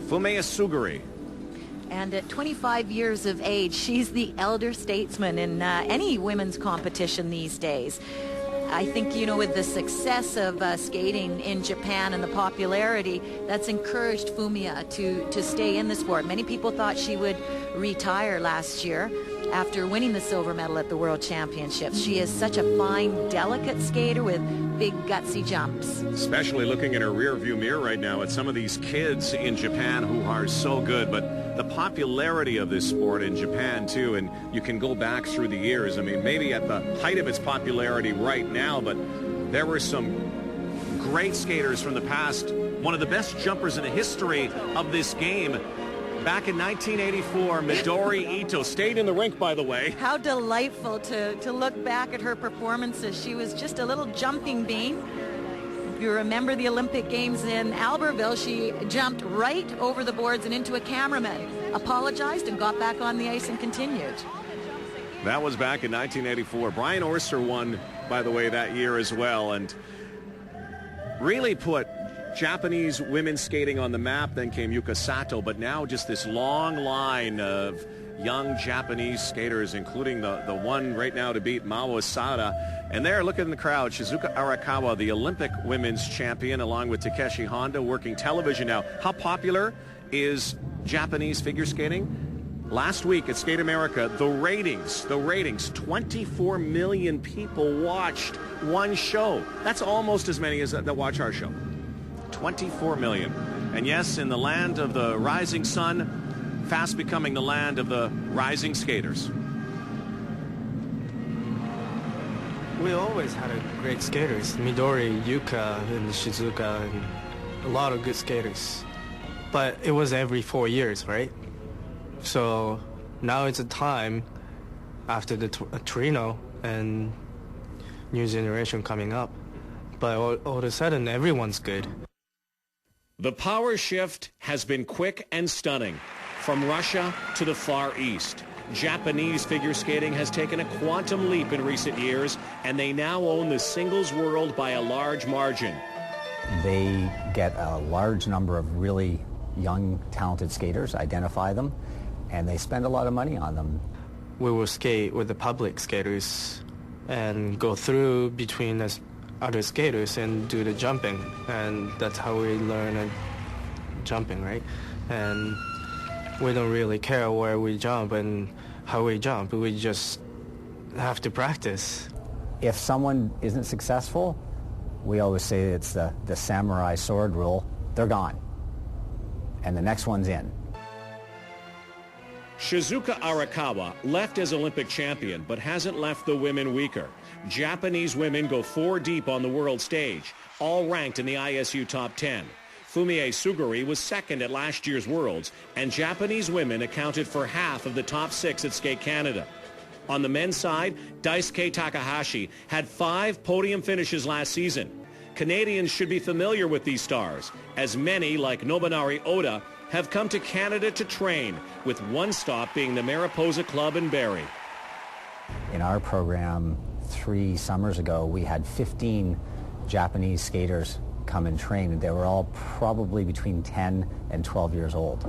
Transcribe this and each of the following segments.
Fumie Suguri. And at 25 years of age, she's the elder statesman in any women's competition these days. I think, you know, with the success of skating in Japan and the popularity, that's encouraged Fumie to stay in the sport. Many people thought she would retire last year after winning the silver medal at the World Championships. She is such a fine, delicate skater with big, gutsy jumps. Especially looking in her rearview mirror right now at some of these kids in Japan who are so good. But the popularity of this sport in Japan, too, and you can go back through the years. I mean, maybe at the height of its popularity right now, but there were some great skaters from the past. One of the best jumpers in the history of this game. Back in 1984, Midori Ito stayed in the rink, by the way. How delightful to look back at her performances. She was just a little jumping bean. If you remember the Olympic Games in Albertville, she jumped right over the boards and into a cameraman, apologized, and got back on the ice and continued. That was back in 1984. Brian Orser won, by the way, that year as well, and really put Japanese women skating on the map. Then came Yuka Sato, but now just this long line of young Japanese skaters, including the one right now to beat Mao Asada. And there, look in the crowd, Shizuka Arakawa, the Olympic women's champion, along with Takeshi Honda, working television now. How popular is Japanese figure skating? Last week at Skate America, the ratings, 24 million people watched one show. That's almost as many as that watch our show. 24 million. And yes, in the land of the rising sun, fast becoming the land of the rising skaters. We always had great skaters. Midori, Yuka, and Shizuka, and a lot of good skaters. But it was every 4 years, right? So now it's a time after the Torino and new generation coming up. But all of a sudden, everyone's good. The power shift has been quick and stunning. From Russia to the Far East, Japanese figure skating has taken a quantum leap in recent years, and they now own the singles world by a large margin. They get a large number of really young, talented skaters, identify them, and they spend a lot of money on them. We will skate with the public skaters and go through between us other skaters and do the jumping, and that's how we learn jumping, right? And we don't really care where we jump and how we jump. We just have to practice. If someone isn't successful, we always say it's the samurai sword rule. They're gone, and the next one's in. Shizuka Arakawa left as Olympic champion, but hasn't left the women weaker. Japanese women go 4 deep on the world stage, all ranked in the ISU top 10. Fumie Suguri was second at last year's Worlds, and Japanese women accounted for half of the top 6 at Skate Canada. On the men's side, Daisuke Takahashi had 5 podium finishes last season. Canadians should be familiar with these stars, as many, like Nobunari Oda, have come to Canada to train, with one stop being the Mariposa Club in Barrie. In our program 3 summers ago, we had 15 Japanese skaters come and train, and they were all probably between 10 and 12 years old.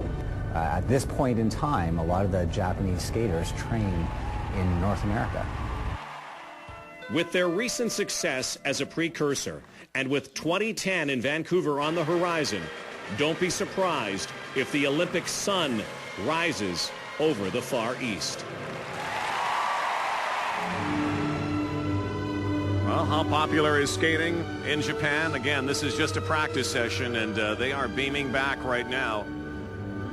At this point in time, a lot of the Japanese skaters train in North America. With their recent success as a precursor, and with 2010 in Vancouver on the horizon, don't be surprised if the Olympic sun rises over the Far East. Well, how popular is skating in Japan? Again, this is just a practice session, and they are beaming back right now.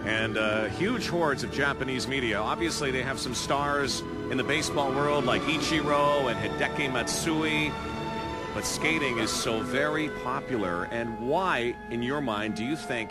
And huge hordes of Japanese media. Obviously, they have some stars in the baseball world like Ichiro and Hideki Matsui. But skating is so very popular. And why, in your mind, do you think,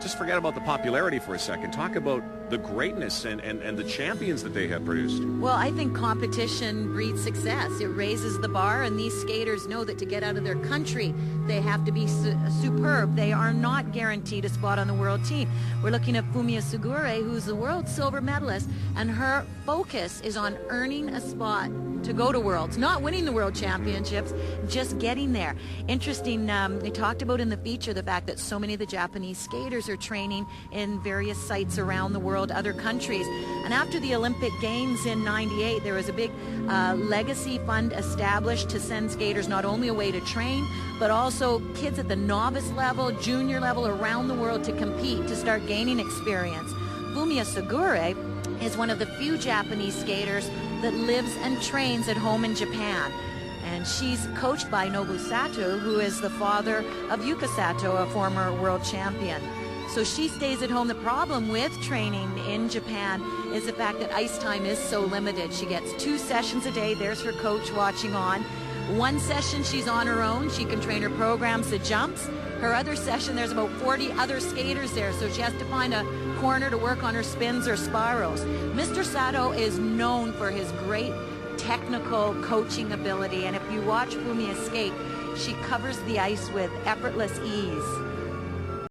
just forget about the popularity for a second, talk about the greatness and the champions that they have produced? Well, I think competition breeds success. It raises the bar, and these skaters know that to get out of their country, they have to be superb. They are not guaranteed a spot on the world team. We're looking at Fumie Suguri, who's the world silver medalist, and her focus is on earning a spot to go to Worlds, not winning the World Championships, just getting there. Interesting, we talked about in the feature the fact that so many of the Japanese skaters are training in various sites around the world, other countries. And after the Olympic Games in '98, there was a big legacy fund established to send skaters not only away to train, but also kids at the novice level, junior level around the world to compete, to start gaining experience. Fumiya Sagure is one of the few Japanese skaters that lives and trains at home in Japan. And she's coached by Nobu Sato, who is the father of Yuka Sato, a former world champion. So she stays at home. The problem with training in Japan is the fact that ice time is so limited. She gets 2 sessions a day. There's her coach watching on. 1 session, she's on her own. She can train her programs, the jumps. Her other session, there's about 40 other skaters there, so she has to find a corner to work on her spins or spirals. Mr. Sato is known for his great technical coaching ability, and if you watch Fumiya skate, she covers the ice with effortless ease.